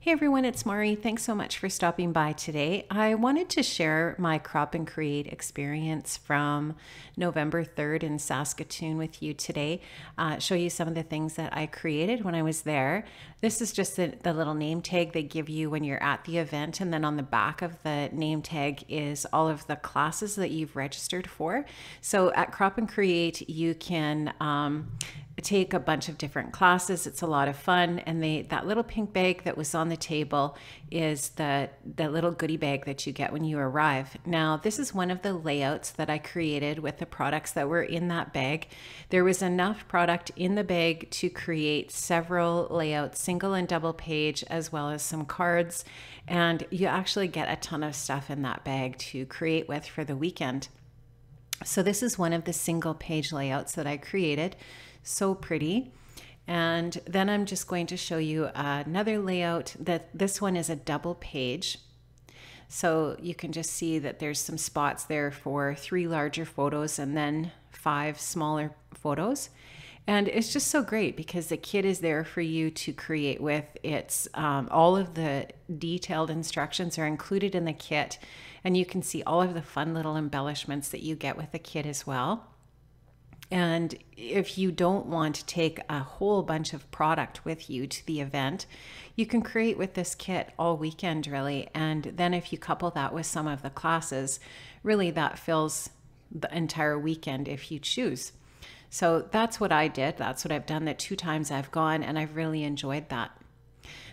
Hey everyone, it's Mari. Thanks so much for stopping by today. I wanted to share my Crop and Create experience from November 3rd in Saskatoon with you today. Show you some of the things that I created when I was there. This is just the little name tag they give you when you're at the event, and then on the back of the name tag is all of the classes that you've registered for. So at Crop and Create, you can take a bunch of different classes. It's a lot of fun, and that little pink bag that was on the table is the little goodie bag that you get when you arrive. Now, this is one of the layouts that I created with the products that were in that bag. There was enough product in the bag to create several layouts, single and double page, as well as some cards, and you actually get a ton of stuff in that bag to create with for the weekend. So this is one of the single page layouts that I created. So pretty. And then I'm just going to show you another layout that this one is a double page. So you can just see that there's some spots there for 3 larger photos and then 5 smaller photos. And it's just so great because the kit is there for you to create with. It's all of the detailed instructions are included in the kit, and you can see all of the fun little embellishments that you get with the kit as well. And if you don't want to take a whole bunch of product with you to the event, you can create with this kit all weekend, really. And then if you couple that with some of the classes, really that fills the entire weekend if you choose. So that's what I did. That's what I've done. The 2 times I've gone, and I've really enjoyed that.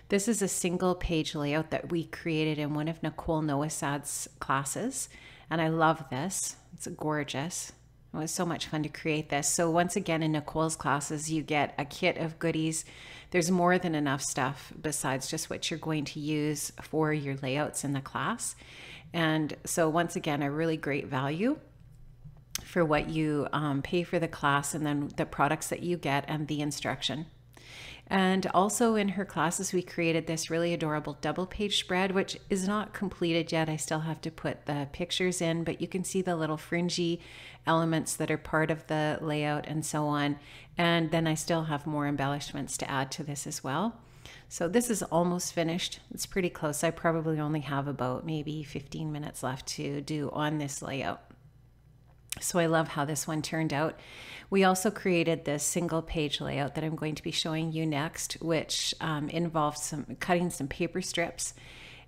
This is a single page layout that we created in one of Nicole Noasad's classes, and I love this. It's gorgeous. It was so much fun to create this. So once again, in Nicole's classes, you get a kit of goodies. There's more than enough stuff besides just what you're going to use for your layouts in the class. And so once again, a really great value for what you pay for the class, and then the products that you get and the instruction. And also in her classes, we created this really adorable double page spread, which is not completed yet. I still have to put the pictures in, but you can see the little fringy elements that are part of the layout and so on. And then I still have more embellishments to add to this as well. So this is almost finished. It's pretty close. I probably only have about maybe 15 minutes left to do on this layout. So I love how this one turned out. We also created this single page layout that I'm going to be showing you next, which involves cutting some paper strips.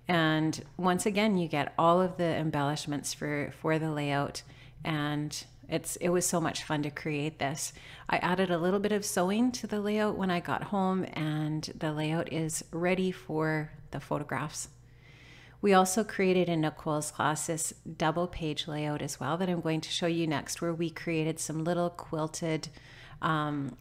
And once again, you get all of the embellishments for the layout, and it was so much fun to create this. I added a little bit of sewing to the layout when I got home, and the layout is ready for the photographs. We also created in Nicole's class this double page layout as well that I'm going to show you next, where we created some little quilted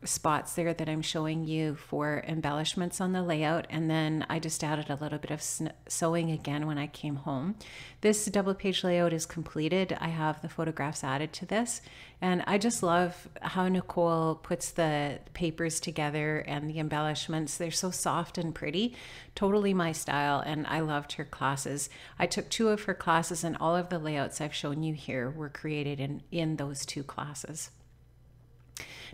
spots there that I'm showing you for embellishments on the layout, and then I just added a little bit of sewing again when I came home. This double page layout is completed. I have the photographs added to this, and I just love how Nicole puts the papers together and the embellishments. They're so soft and pretty, totally my style, and I loved her classes. I took 2 of her classes, and all of the layouts I've shown you here were created in those 2 classes.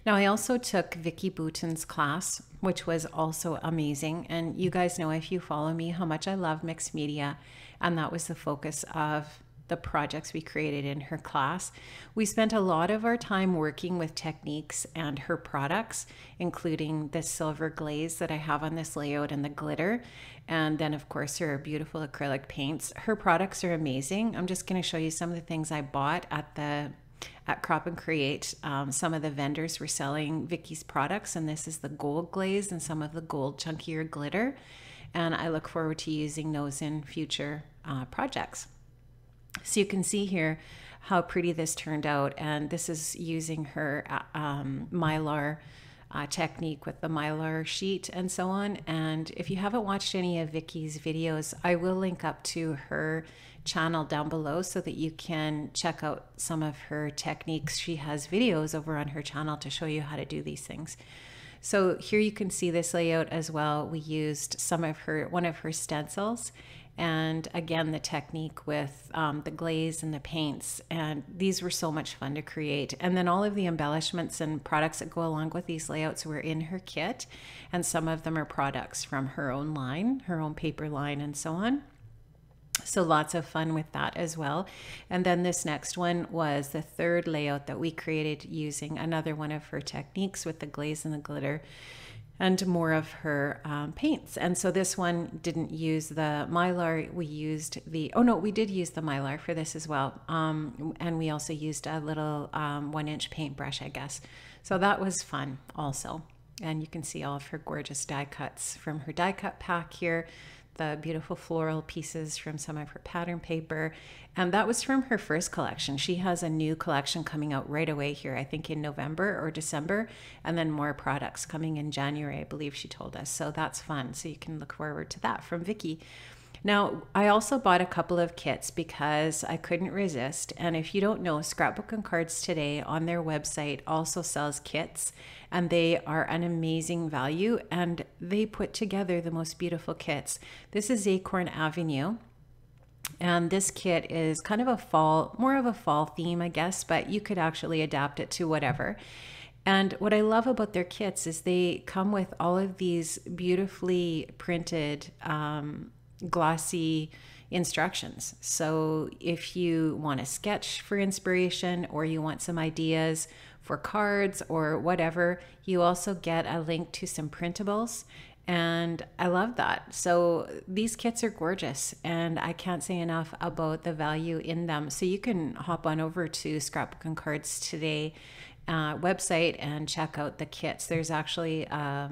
Now, I also took Vicki Boutin's class, which was also amazing. And you guys know, if you follow me, how much I love mixed media. And that was the focus of the projects we created in her class. We spent a lot of our time working with techniques and her products, including the silver glaze that I have on this layout and the glitter. And then, of course, her beautiful acrylic paints. Her products are amazing. I'm just going to show you some of the things I bought at Crop and Create. Some of the vendors were selling Vicki's products, and this is the gold glaze and some of the gold chunkier glitter. And I look forward to using those in future projects. So you can see here how pretty this turned out. And this is using her Mylar technique with the Mylar sheet and so on. And if you haven't watched any of Vicki's videos, I will link up to her channel down below so that you can check out some of her techniques. She has videos over on her channel to show you how to do these things. So here you can see this layout as well. We used one of her stencils, And again, the technique with the glaze and the paints. And these were so much fun to create. And then all of the embellishments and products that go along with these layouts were in her kit. And some of them are products from her own line, her own paper line, and so on. So lots of fun with that as well. And then this next one was the third layout that we created using another one of her techniques with the glaze and the glitter and more of her paints. And so this one didn't use the Mylar. We used the, oh no, we did use the Mylar for this as well. And we also used a little 1-inch paintbrush, I guess. So that was fun also. And you can see all of her gorgeous die cuts from her die cut pack here, the beautiful floral pieces from some of her pattern paper. And that was from her first collection. She has a new collection coming out right away here, I think in November or December, and then more products coming in January, I believe she told us. So that's fun. So you can look forward to that from Vicki. Now, I also bought a couple of kits because I couldn't resist. And if you don't know, Scrapbook and Cards Today on their website also sells kits, and they are an amazing value, and they put together the most beautiful kits. This is Acorn Avenue. And this kit is kind of a fall, more of a fall theme, I guess, but you could actually adapt it to whatever. And what I love about their kits is they come with all of these beautifully printed, glossy instructions. So if you want to sketch for inspiration or you want some ideas for cards or whatever, you also get a link to some printables. And I love that. So these kits are gorgeous, and I can't say enough about the value in them. So you can hop on over to Scrapbook and Cards Today website and check out the kits. There's actually a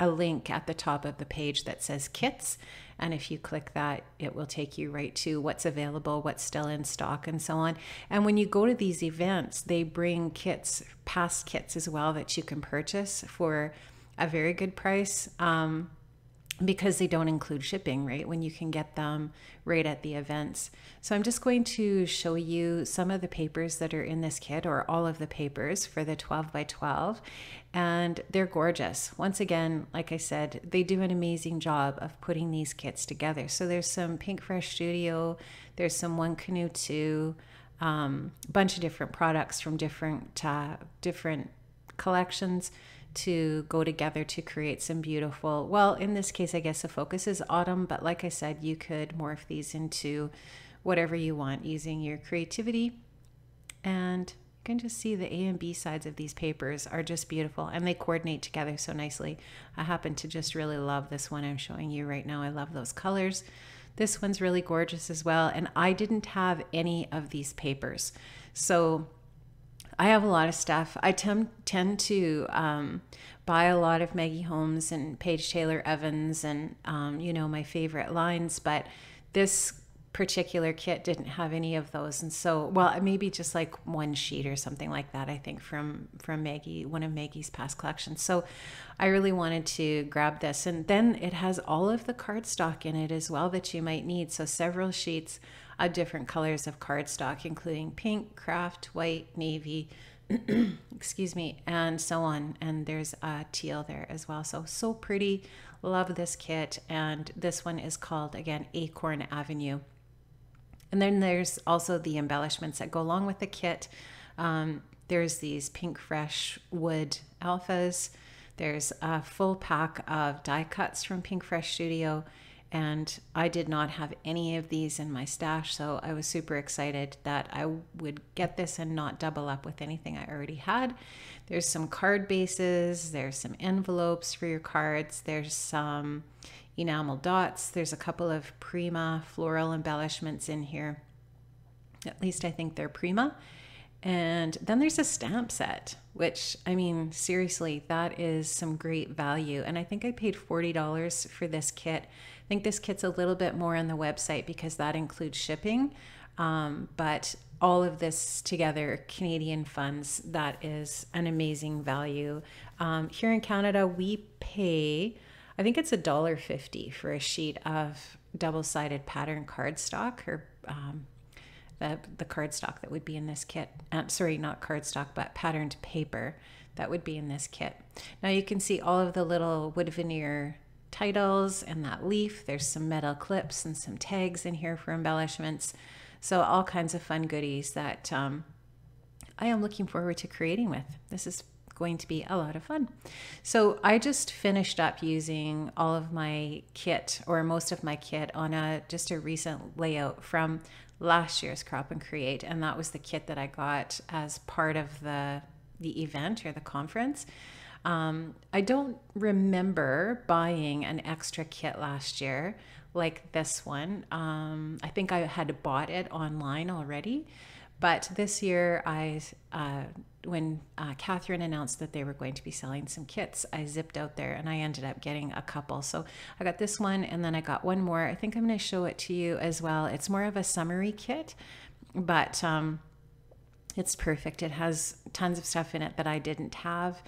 link at the top of the page that says kits. And if you click that, it will take you right to what's available, what's still in stock, and so on. And when you go to these events, they bring kits, past kits as well, that you can purchase for a very good price, because they don't include shipping, right? When you can get them right at the events. So I'm just going to show you some of the papers that are in this kit, or all of the papers for the 12 by 12, and they're gorgeous. Once again, like I said, they do an amazing job of putting these kits together. So there's some Pink Fresh Studio, there's some One Canoe 2, bunch of different products from different collections to go together to create some beautiful, well, in this case, I guess the focus is autumn, but like I said, you could morph these into whatever you want using your creativity. And you can just see the A and B sides of these papers are just beautiful, and they coordinate together so nicely. I happen to just really love this one I'm showing you right now. I love those colors. This one's really gorgeous as well, and I didn't have any of these papers. So I have a lot of stuff. I tend to buy a lot of Maggie Holmes and Paige Taylor Evans and, you know, my favorite lines, but this particular kit didn't have any of those. And so, well, maybe just like one sheet or something like that, I think from Maggie, one of Maggie's past collections. So I really wanted to grab this. And then it has all of the cardstock in it as well that you might need. So several sheets of different colors of cardstock, including pink, craft, white, navy, excuse me, and so on. And there's a teal there as well. So pretty. Love this kit. And this one is called, again, Acorn Avenue. And then there's also the embellishments that go along with the kit. There's these Pink Fresh wood alphas. There's a full pack of die cuts from Pink Fresh Studio. And I did not have any of these in my stash, so I was super excited that I would get this and not double up with anything I already had. There's some card bases, there's some envelopes for your cards, there's some enamel dots, there's a couple of Prima floral embellishments in here. At least I think they're Prima. And then there's a stamp set, which, I mean, seriously, that is some great value. And I think I paid $40 for this kit. I think this kit's a little bit more on the website because that includes shipping. But all of this together, Canadian funds, that is an amazing value. Here in Canada, we pay, I think it's $1.50 for a sheet of double-sided pattern cardstock, or the cardstock that would be in this kit. Sorry, not cardstock, but patterned paper that would be in this kit. Now you can see all of the little wood veneer titles and that leaf. There's some metal clips and some tags in here for embellishments. So all kinds of fun goodies that I am looking forward to creating with. This is going to be a lot of fun. So I just finished up using all of my kit, or most of my kit, on just a recent layout from last year's Crop and Create, and that was the kit that I got as part of the event or the conference. I don't remember buying an extra kit last year like this one. I think I had bought it online already, but this year when Catherine announced that they were going to be selling some kits, I zipped out there and I ended up getting a couple. So I got this one, and then I got one more. I think I'm going to show it to you as well. It's more of a summery kit, but it's perfect. It has tons of stuff in it that I didn't have,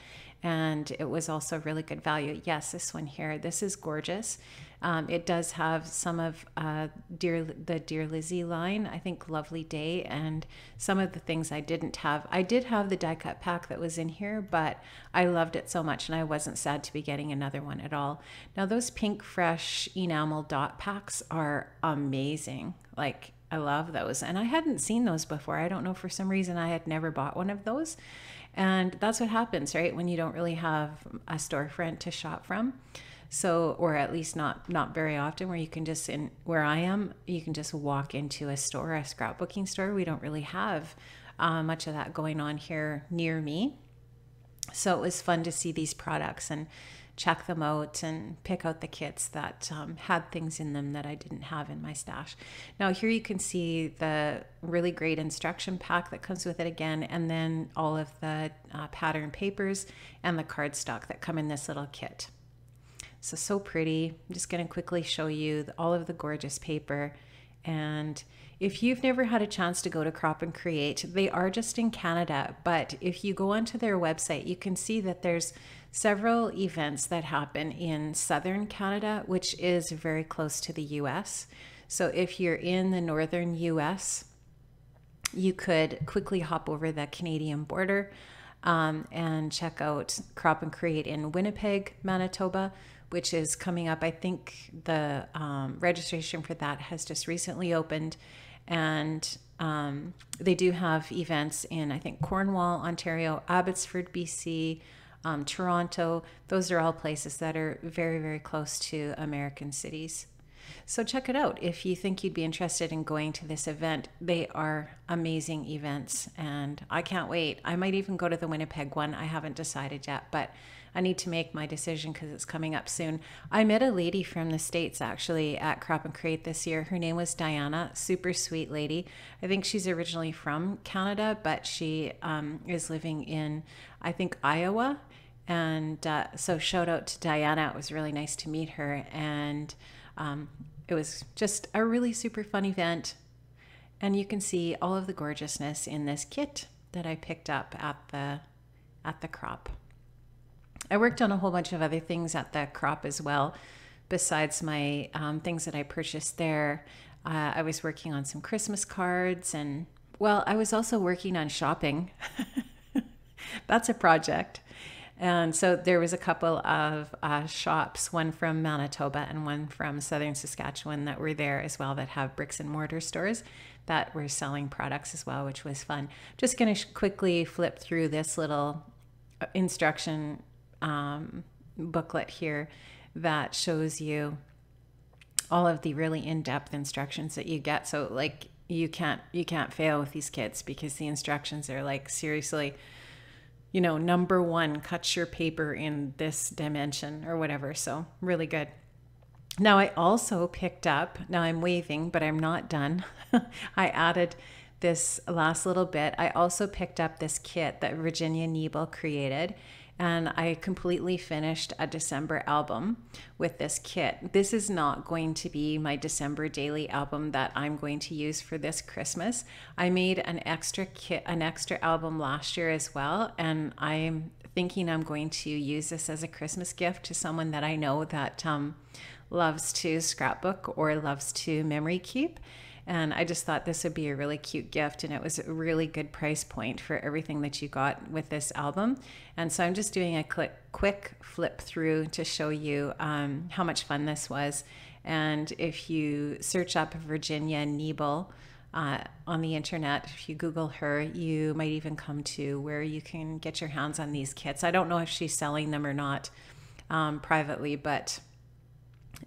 and it was also really good value. Yes, this one here, this is gorgeous. It does have some of the Dear Lizzie line, I think Lovely Day, and some of the things I didn't have. I did have the die cut pack that was in here, but I loved it so much and I wasn't sad to be getting another one at all. Now those Pink Fresh enamel dot packs are amazing. Like, I love those, and I hadn't seen those before. I don't know, for some reason I had never bought one of those, and that's what happens, right, when you don't really have a storefront to shop from. So, or at least not very often, where you can just, where I am, you can just walk into a store, a scrapbooking store. We don't really have much of that going on here near me. So it was fun to see these products and check them out and pick out the kits that had things in them that I didn't have in my stash. Now here you can see the really great instruction pack that comes with it again, and then all of the pattern papers and the cardstock that come in this little kit. So pretty. I'm just going to quickly show you all of the gorgeous paper. And if you've never had a chance to go to Crop and Create, they are just in Canada, but if you go onto their website, you can see that there's several events that happen in southern Canada, which is very close to the US. So if you're in the northern US, you could quickly hop over the Canadian border and check out Crop and Create in Winnipeg, Manitoba, which is coming up. I think the registration for that has just recently opened, and they do have events in, I think, Cornwall, Ontario, Abbotsford, BC, Toronto. Those are all places that are very, very close to American cities. So check it out if you think you'd be interested in going to this event. They are amazing events, and I can't wait. I might even go to the Winnipeg one. I haven't decided yet, but I need to make my decision because it's coming up soon. I met a lady from the States actually at Crop and Create this year. Her name was Diana, super sweet lady. I think she's originally from Canada, but she is living in, I think, Iowa. And so shout out to Diana. It was really nice to meet her. And it was just a really super fun event. And you can see all of the gorgeousness in this kit that I picked up at the Crop. I worked on a whole bunch of other things at the Crop as well, besides my things that I purchased there. I was working on some Christmas cards, and, well, I was also working on shopping. That's a project. And so there was a couple of shops, one from Manitoba and one from southern Saskatchewan, that were there as well, that have bricks and mortar stores that were selling products as well, which was fun. Just going to quickly flip through this little instruction booklet here that shows you all of the really in-depth instructions that you get. So like you can't fail with these kits, because the instructions are like, seriously, you know, number 1, cut your paper in this dimension or whatever. So really good. Now I also picked up, now I'm waving, but I'm not done. I added this last little bit. I also picked up this kit that Virginia Niebel created, and I completely finished a December album with this kit. This is not going to be my December daily album that I'm going to use for this Christmas. I made an extra kit, an extra album last year as well, and I'm thinking I'm going to use this as a Christmas gift to someone that I know that loves to scrapbook or loves to memory keep. And I just thought this would be a really cute gift, and it was a really good price point for everything that you got with this album. And so I'm just doing a quick flip through to show you how much fun this was. And if you search up Virginia Niebel on the internet, if you Google her, you might even come to where you can get your hands on these kits. I don't know if she's selling them or not privately, but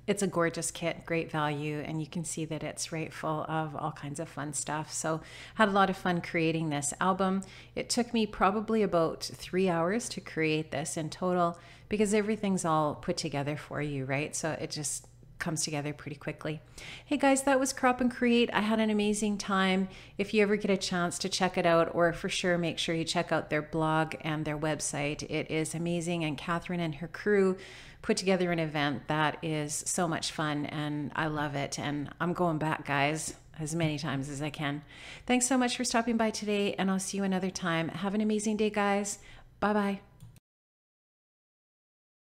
it's a gorgeous kit, great value, and you can see that it's right full of all kinds of fun stuff. So had a lot of fun creating this album. It took me probably about 3 hours to create this in total, because everything's all put together for you, right? So it just comes together pretty quickly. Hey guys, that was Crop and Create. I had an amazing time. If you ever get a chance to check it out, or for sure make sure you check out their blog and their website. It is amazing, and Catherine and her crew put together an event that is so much fun, and I love it, and I'm going back, guys, as many times as I can. Thanks so much for stopping by today, and I'll see you another time. Have an amazing day, guys. Bye-bye.